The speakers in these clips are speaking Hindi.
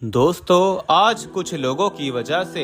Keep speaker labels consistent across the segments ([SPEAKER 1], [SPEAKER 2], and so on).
[SPEAKER 1] दोस्तों, आज कुछ लोगों की वजह से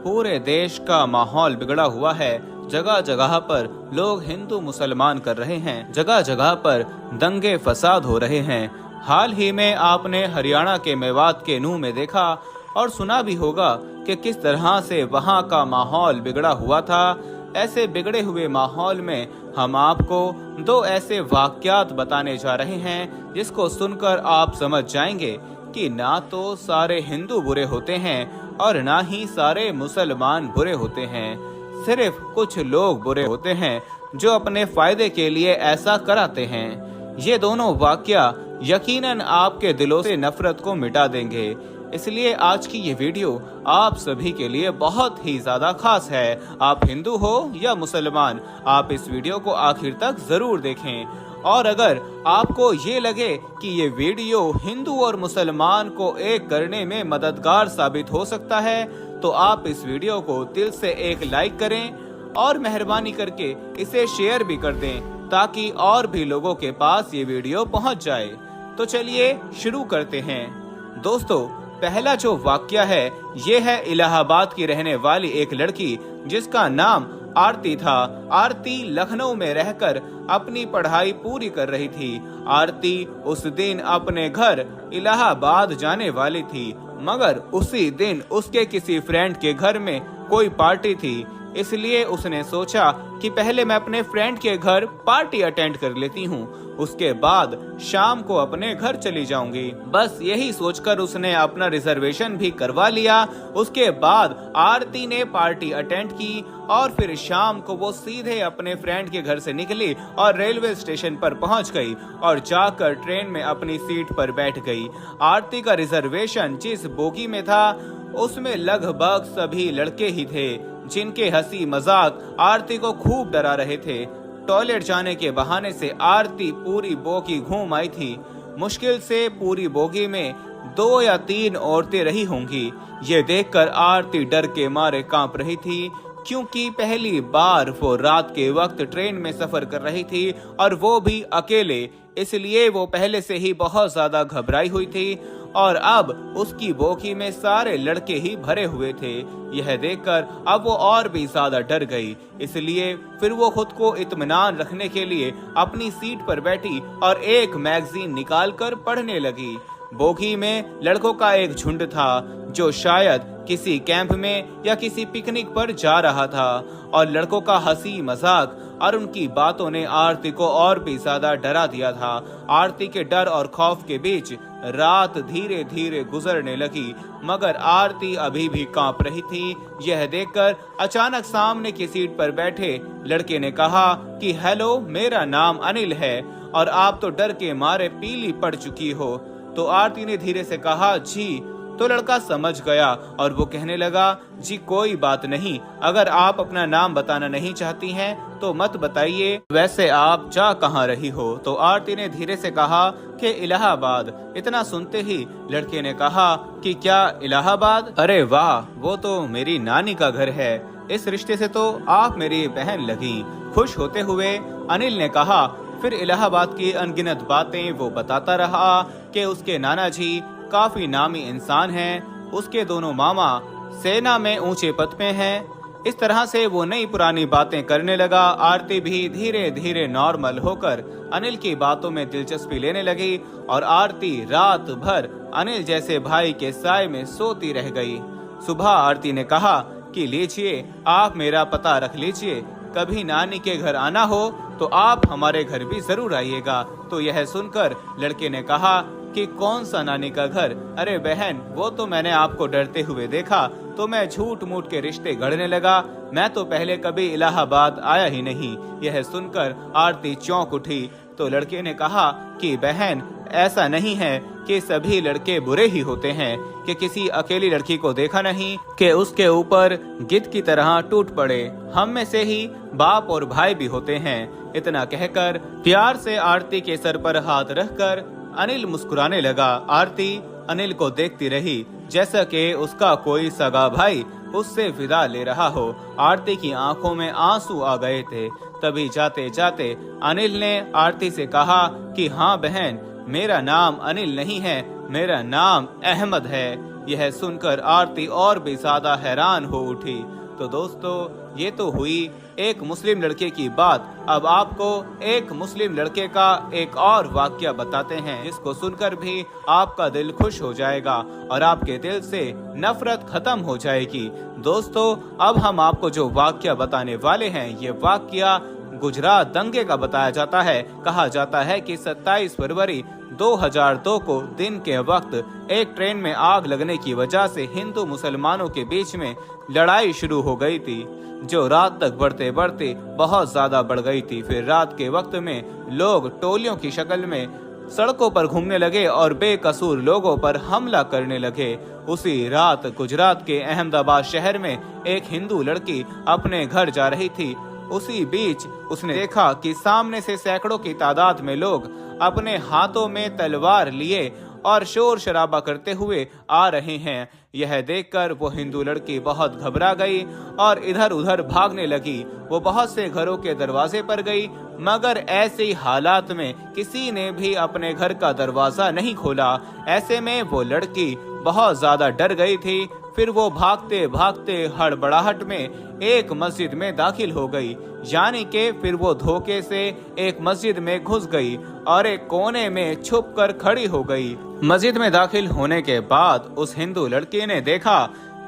[SPEAKER 1] पूरे देश का माहौल बिगड़ा हुआ है। जगह जगह पर लोग हिंदू मुसलमान कर रहे हैं, जगह जगह पर दंगे फसाद हो रहे हैं। हाल ही में आपने हरियाणा के मेवात के नूह में देखा और सुना भी होगा कि किस तरह से वहां का माहौल बिगड़ा हुआ था। ऐसे बिगड़े हुए माहौल में हम आपको दो ऐसे वाकयात बताने जा रहे हैं जिसको सुनकर आप समझ जाएंगे कि ना तो सारे हिंदू बुरे होते हैं और ना ही सारे मुसलमान बुरे होते हैं। सिर्फ कुछ लोग बुरे होते हैं जो अपने फायदे के लिए ऐसा कराते हैं। ये दोनों वाकया यकीनन आपके दिलों से नफरत को मिटा देंगे। इसलिए आज की ये वीडियो आप सभी के लिए बहुत ही ज्यादा खास है। आप हिंदू हो या मुसलमान, आप इस वीडियो को आखिर तक जरूर देखें। और अगर आपको ये लगे कि ये वीडियो हिंदू और मुसलमान को एक करने में मददगार साबित हो सकता है, तो आप इस वीडियो को दिल से एक लाइक करें और मेहरबानी करके इसे शेयर भी कर दें ताकि और भी लोगों के पास ये वीडियो पहुंच जाए। तो चलिए शुरू करते हैं। दोस्तों, पहला जो वाकया है ये है इलाहाबाद की रहने वाली एक लड़की जिसका नाम आरती था। आरती लखनऊ में रहकर अपनी पढ़ाई पूरी कर रही थी। आरती उस दिन अपने घर इलाहाबाद जाने वाली थी, मगर उसी दिन उसके किसी फ्रेंड के घर में कोई पार्टी थी। इसलिए उसने सोचा कि पहले मैं अपने फ्रेंड के घर पार्टी अटेंड कर लेती हूँ, उसके बाद शाम को अपने घर चली जाऊंगी। बस यही सोचकर उसने अपना रिजर्वेशन भी करवा लिया। उसके बाद आरती ने पार्टी अटेंड की और फिर शाम को वो सीधे अपने फ्रेंड के घर से निकली और रेलवे स्टेशन पर पहुंच गई और जाकर ट्रेन में अपनी सीट पर बैठ गई। आरती का रिजर्वेशन जिस बोगी में था उसमें लगभग सभी लड़के ही थे जिनके हंसी मजाक आरती को खूब डरा रहे थे। टॉयलेट जाने के बहाने से आरती पूरी बोगी घूम आई थी। मुश्किल से पूरी बोगी में 2 या 3 औरतें रही होंगी। ये देखकर आरती डर के मारे कांप रही थी, क्योंकि पहली बार वो रात के वक्त ट्रेन में सफर कर रही थी और वो भी अकेले। इसलिए वो पहले से ही बहुत ज्यादा घबराई हुई थी और अब उसकी बोगी में सारे लड़के ही भरे हुए थे। यह देखकर अब वो और भी ज्यादा डर गई। इसलिए फिर वो खुद को इत्मीनान रखने के लिए अपनी सीट पर बैठी और एक मैगजीन निकालकर पढ़ने लगी। बोगी में लड़कों का एक झुंड था जो शायद किसी कैंप में या किसी पिकनिक पर जा रहा था और लड़कों का हंसी मजाक और उनकी बातों ने आरती को और भी ज्यादा डरा दिया था। आरती के डर और खौफ के बीच रात धीरे धीरे गुजरने लगी, मगर आरती अभी भी कांप रही थी। यह देखकर अचानक सामने की सीट पर बैठे लड़के ने कहा कि हेलो, मेरा नाम अनिल है और आप तो डर के मारे पीली पड़ चुकी हो। तो आरती ने धीरे से कहा जी। तो लड़का समझ गया और वो कहने लगा, जी कोई बात नहीं, अगर आप अपना नाम बताना नहीं चाहती हैं तो मत बताइए। वैसे आप जा कहाँ रही हो? तो आरती ने धीरे से कहा कि इलाहाबाद। इतना सुनते ही लड़के ने कहा कि क्या इलाहाबाद? अरे वाह, वो तो मेरी नानी का घर है। इस रिश्ते से तो आप मेरी बहन लगी। खुश होते हुए अनिल ने कहा। फिर इलाहाबाद की अनगिनत बातें वो बताता रहा कि उसके नाना जी काफी नामी इंसान हैं, उसके दोनों मामा सेना में ऊंचे पद पे हैं। इस तरह से वो नई पुरानी बातें करने लगा। आरती भी धीरे धीरे नॉर्मल होकर अनिल की बातों में दिलचस्पी लेने लगी और आरती रात भर अनिल जैसे भाई के साए में सोती रह गई। सुबह आरती ने कहा कि लीजिए, आप मेरा पता रख लीजिए, कभी नानी के घर आना हो तो आप हमारे घर भी जरूर आइएगा। तो यह सुनकर लड़के ने कहा कि कौन सा नानी का घर? अरे बहन, वो तो मैंने आपको डरते हुए देखा तो मैं झूठ मूठ के रिश्ते गढ़ने लगा। मैं तो पहले कभी इलाहाबाद आया ही नहीं। यह सुनकर आरती चौंक उठी। तो लड़के ने कहा कि बहन, ऐसा नहीं है कि सभी लड़के बुरे ही होते हैं, कि किसी अकेली लड़की को देखा नहीं कि उसके ऊपर गिद्ध की तरह टूट पड़े। हम में से ही बाप और भाई भी होते हैं। इतना कहकर प्यार से आरती के सर पर हाथ रखकर अनिल मुस्कुराने लगा। आरती अनिल को देखती रही जैसा कि उसका कोई सगा भाई उससे विदा ले रहा हो। आरती की आंखों में आंसू आ गए थे। तभी जाते जाते अनिल ने आरती से कहा कि हाँ बहन, मेरा नाम अनिल नहीं है, मेरा नाम अहमद है। यह सुनकर आरती और भी ज्यादा हैरान हो उठी। तो दोस्तों, ये तो हुई एक मुस्लिम लड़के की बात। अब आपको एक मुस्लिम लड़के का एक और वाक्या बताते हैं, जिसको सुनकर भी आपका दिल खुश हो जाएगा और आपके दिल से नफरत खत्म हो जाएगी। दोस्तों, अब हम आपको जो वाक्या बताने वाले हैं, ये वाक्या गुजरात दंगे का बताया जाता है। कहा जाता है कि 27 फरवरी 2002 को दिन के वक्त एक ट्रेन में आग लगने की वजह से हिंदू मुसलमानों के बीच में लड़ाई शुरू हो गई थी, जो रात तक बढ़ते बढ़ते बहुत ज्यादा बढ़ गई थी। फिर रात के वक्त में लोग टोलियों की शक्ल में सड़कों पर घूमने लगे और बेकसूर लोगों पर हमला करने लगे। उसी रात गुजरात के अहमदाबाद शहर में एक हिंदू लड़की अपने घर जा रही थी। उसी बीच उसने देखा कि सामने से सैकड़ों की तादाद में लोग अपने हाथों में तलवार लिए और शोर शराबा करते हुए आ रहे हैं। यह देखकर वो हिंदू लड़की बहुत घबरा गई और इधर उधर भागने लगी। वो बहुत से घरों के दरवाजे पर गई, मगर ऐसे हालात में किसी ने भी अपने घर का दरवाजा नहीं खोला। ऐसे में वो लड़की बहुत ज्यादा डर गई थी। फिर वो भागते भागते हड़बड़ाहट में एक मस्जिद में दाखिल हो गई। यानी कि फिर वो धोखे से एक मस्जिद में घुस गई और एक कोने में छुप कर खड़ी हो गई। मस्जिद में दाखिल होने के बाद उस हिंदू लड़की ने देखा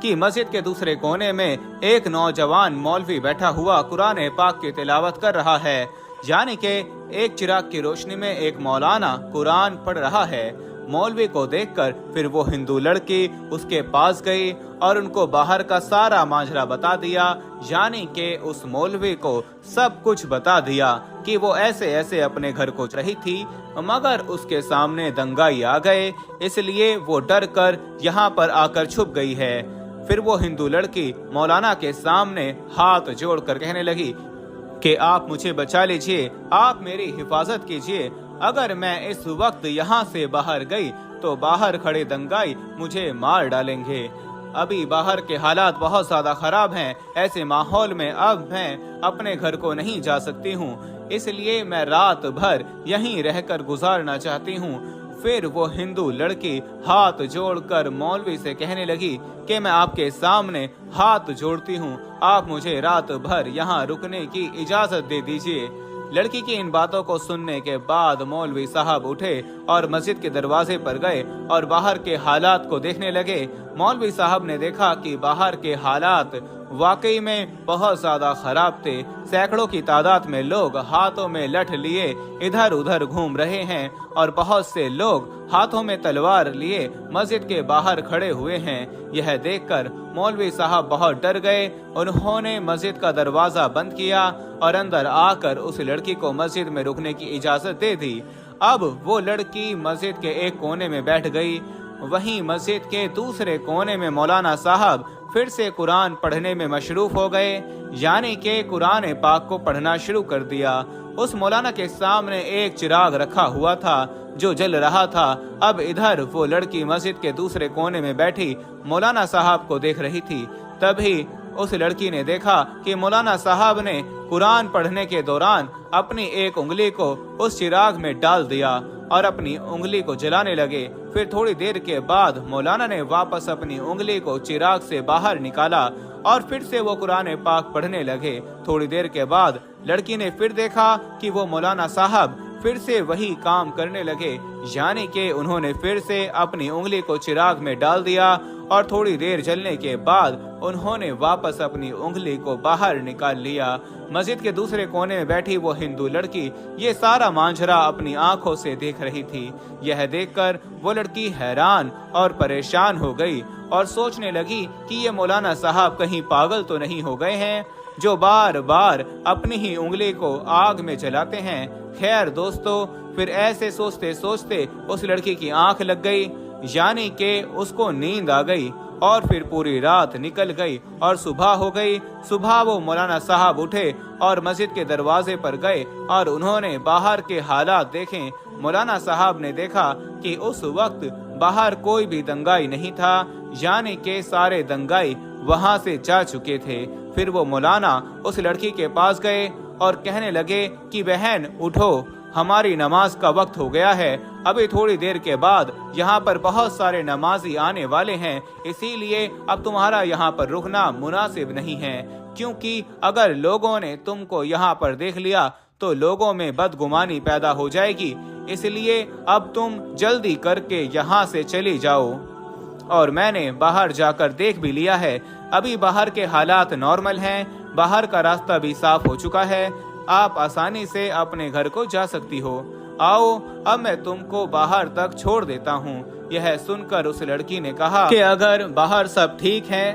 [SPEAKER 1] कि मस्जिद के दूसरे कोने में एक नौजवान मौलवी बैठा हुआ कुरान पाक की तिलावत कर रहा है। यानी कि एक चिराग की रोशनी में एक मौलाना कुरान पढ़ रहा है। मौलवी को देखकर फिर वो हिंदू लड़की उसके पास गई और उनको बाहर का सारा माजरा बता दिया। यानी कि उस मौलवी को सब कुछ बता दिया कि वो ऐसे ऐसे अपने घर को रही थी, मगर उसके सामने दंगाई आ गए, इसलिए वो डर कर यहाँ पर आकर छुप गई है। फिर वो हिंदू लड़की मौलाना के सामने हाथ जोड़कर कहने लगी कि आप मुझे बचा लीजिए, आप मेरी हिफाजत कीजिए। अगर मैं इस वक्त यहाँ से बाहर गई तो बाहर खड़े दंगाई मुझे मार डालेंगे। अभी बाहर के हालात बहुत ज्यादा खराब हैं। ऐसे माहौल में अब मैं अपने घर को नहीं जा सकती हूँ, इसलिए मैं रात भर यहीं रहकर गुजारना चाहती हूँ। फिर वो हिंदू लड़की हाथ जोड़कर मौलवी से कहने लगी कि मैं आपके सामने हाथ जोड़ती हूँ, आप मुझे रात भर यहाँ रुकने की इजाजत दे दीजिए। लड़की की इन बातों को सुनने के बाद मौलवी साहब उठे और मस्जिद के दरवाजे पर गए और बाहर के हालात को देखने लगे। मौलवी साहब ने देखा कि बाहर के हालात वाकई में बहुत ज्यादा खराब थे। सैकड़ों की तादाद में लोग हाथों में लठ लिए इधर उधर घूम रहे हैं और बहुत से लोग हाथों में तलवार लिए मस्जिद के बाहर खड़े हुए हैं। यह देखकर मौलवी साहब बहुत डर गए। उन्होंने मस्जिद का दरवाजा बंद किया और अंदर आकर उस लड़की को मस्जिद में रुकने की इजाजत दे दी। अब वो लड़की मस्जिद के एक कोने में बैठ गई। वहीं मस्जिद के दूसरे कोने में मौलाना साहब फिर से कुरान पढ़ने में मशरूफ हो गए, यानी कि कुरान पाक को पढ़ना शुरू कर दिया। उस मौलाना के सामने एक चिराग रखा हुआ था जो जल रहा था। अब इधर वो लड़की मस्जिद के दूसरे कोने में बैठी मौलाना साहब को देख रही थी। तभी उस लड़की ने देखा कि मौलाना साहब ने कुरान पढ़ने के दौरान अपनी एक उंगली को उस चिराग में डाल दिया और अपनी उंगली को जलाने लगे। फिर थोड़ी देर के बाद मौलाना ने वापस अपनी उंगली को चिराग से बाहर निकाला और फिर से वो कुरान पाक पढ़ने लगे। थोड़ी देर के बाद लड़की ने फिर देखा कि वो मौलाना साहब फिर से वही काम करने लगे, यानी कि उन्होंने फिर से अपनी उंगली को चिराग में डाल दिया और थोड़ी देर जलने के बाद उन्होंने वापस अपनी उंगली को बाहर निकाल लिया। मस्जिद के दूसरे कोने में बैठी वो हिंदू लड़की ये सारा मांझरा अपनी आंखों से देख रही थी। यह देखकर वो लड़की हैरान और परेशान हो गई और सोचने लगी कि ये मौलाना साहब कहीं पागल तो नहीं हो गए हैं, जो बार बार अपनी ही उंगली को आग में जलाते हैं। खैर दोस्तों, फिर ऐसे सोचते सोचते उस लड़की की आंख लग गई, यानी कि उसको नींद आ गई और फिर पूरी रात निकल गई और सुबह हो गई। सुबह वो मौलाना साहब उठे और मस्जिद के दरवाजे पर गए और उन्होंने बाहर के हालात देखे। मौलाना साहब ने देखा कि उस वक्त बाहर कोई भी दंगाई नहीं था, यानी कि सारे दंगाई वहां से जा चुके थे। फिर वो मौलाना उस लड़की के पास गए और कहने लगे कि बहन उठो, हमारी नमाज का वक्त हो गया है, अभी थोड़ी देर के बाद यहाँ पर बहुत सारे नमाजी आने वाले हैं, इसीलिए अब तुम्हारा यहाँ पर रुकना मुनासिब नहीं है, क्योंकि अगर लोगों ने तुमको यहाँ पर देख लिया तो लोगों में बदगुमानी पैदा हो जाएगी, इसलिए अब तुम जल्दी करके यहाँ से चली जाओ। और मैंने बाहर जाकर देख भी लिया है, अभी बाहर के हालात नॉर्मल हैं, बाहर का रास्ता भी साफ हो चुका है, आप आसानी से अपने घर को जा सकती हो। आओ अब मैं तुमको बाहर तक छोड़ देता हूँ। यह सुनकर उस लड़की ने कहा कि अगर बाहर सब ठीक है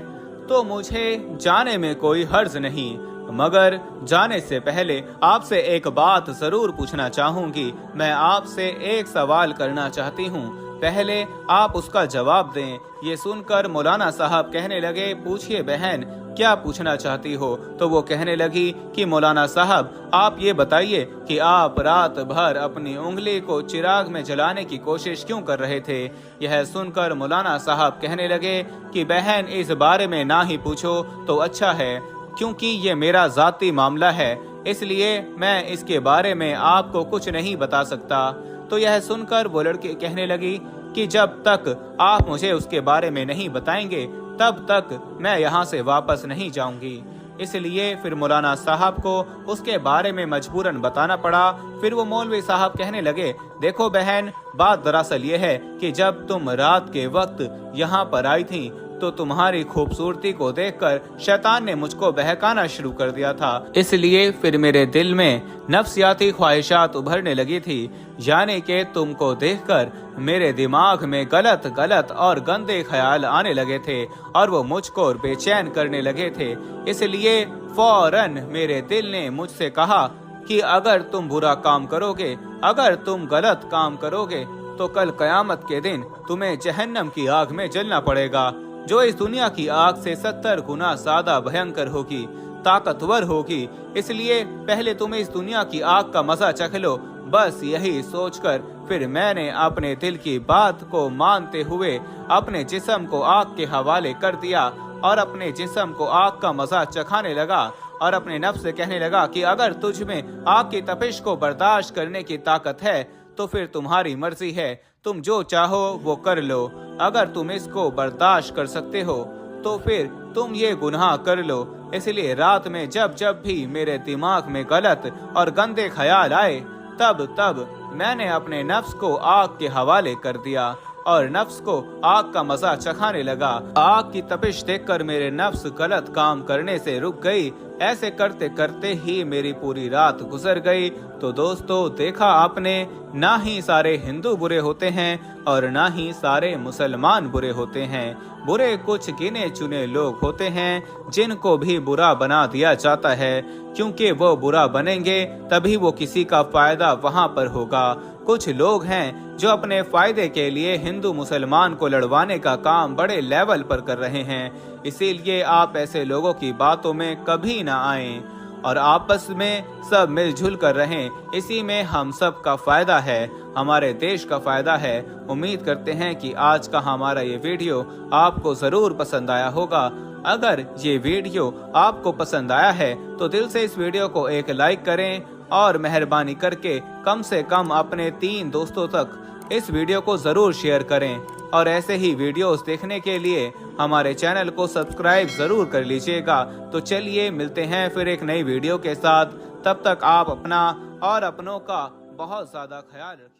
[SPEAKER 1] तो मुझे जाने में कोई हर्ज नहीं, मगर जाने से पहले आपसे एक बात जरूर पूछना चाहूंगी। मैं आपसे एक सवाल करना चाहती हूँ, पहले आप उसका जवाब दें। ये सुनकर मौलाना साहब कहने लगे, पूछिए बहन, क्या पूछना चाहती हो? तो वो कहने लगी कि मौलाना साहब आप ये बताइए कि आप रात भर अपनी उंगली को चिराग में जलाने की कोशिश क्यों कर रहे थे? यह सुनकर मौलाना साहब कहने लगे कि बहन इस बारे में ना ही पूछो तो अच्छा है, क्योंकि ये मेरा जाती मामला है, इसलिए मैं इसके बारे में आपको कुछ नहीं बता सकता। तो यह सुनकर वो लड़की कहने लगी कि जब तक आप मुझे उसके बारे में नहीं बताएंगे तब तक मैं यहाँ से वापस नहीं जाऊंगी। इसलिए फिर मौलाना साहब को उसके बारे में मजबूरन बताना पड़ा। फिर वो मौलवी साहब कहने लगे, देखो बहन, बात दरअसल ये है कि जब तुम रात के वक्त यहाँ पर आई थी तो तुम्हारी खूबसूरती को देखकर शैतान ने मुझको बहकाना शुरू कर दिया था, इसलिए फिर मेरे दिल में नफ्सियाती ख्वाहिशात उभरने लगी थी, यानी कि तुमको देखकर मेरे दिमाग में गलत गलत और गंदे ख्याल आने लगे थे और वो मुझको बेचैन करने लगे थे। इसलिए फौरन मेरे दिल ने मुझसे कहा कि अगर तुम बुरा काम करोगे, अगर तुम गलत काम करोगे तो कल कयामत के दिन तुम्हें जहन्नम की आग में जलना पड़ेगा, जो इस दुनिया की आग से 70 गुना ज्यादा भयंकर होगी, ताकतवर होगी। इसलिए पहले तुम इस दुनिया की आग का मजा चख लो। बस यही सोचकर फिर मैंने अपने दिल की बात को मानते हुए अपने जिस्म को आग के हवाले कर दिया और अपने जिस्म को आग का मजा चखाने लगा और अपने नफ्स से कहने लगा कि अगर तुझ में आग की तपिश को बर्दाश्त करने की ताकत है तो फिर तुम्हारी मर्जी है, तुम जो चाहो वो कर लो। अगर तुम इसको बर्दाश्त कर सकते हो तो फिर तुम ये गुनाह कर लो। इसलिए रात में जब जब भी मेरे दिमाग में गलत और गंदे ख्याल आए तब तब मैंने अपने नफ्स को आग के हवाले कर दिया और नफ्स को आग का मजा चखाने लगा। आग की तपिश देखकर मेरे नफ्स गलत काम करने से रुक गई। ऐसे करते करते ही मेरी पूरी रात गुजर गई। तो दोस्तों, देखा आपने, ना ही सारे हिंदू बुरे होते हैं और ना ही सारे मुसलमान बुरे होते हैं। बुरे कुछ गिने चुने लोग होते हैं जिनको भी बुरा बना दिया जाता है, क्योंकि वो बुरा बनेंगे तभी वो किसी का फायदा वहाँ पर होगा। कुछ लोग हैं जो अपने फायदे के लिए हिंदू मुसलमान को लड़वाने का काम बड़े लेवल पर कर रहे हैं, इसीलिए आप ऐसे लोगों की बातों में कभी ना आएं और आपस में सब मिलजुल कर रहें। इसी में हम सब का फायदा है, हमारे देश का फायदा है। उम्मीद करते हैं कि आज का हमारा ये वीडियो आपको जरूर पसंद आया होगा। अगर ये वीडियो आपको पसंद आया है तो दिल से इस वीडियो को एक लाइक करें और मेहरबानी करके कम से कम अपने 3 दोस्तों तक इस वीडियो को जरूर शेयर करें और ऐसे ही वीडियोस देखने के लिए हमारे चैनल को सब्सक्राइब जरूर कर लीजिएगा। तो चलिए मिलते हैं फिर एक नई वीडियो के साथ। तब तक आप अपना और अपनों का बहुत ज्यादा ख्याल रखें।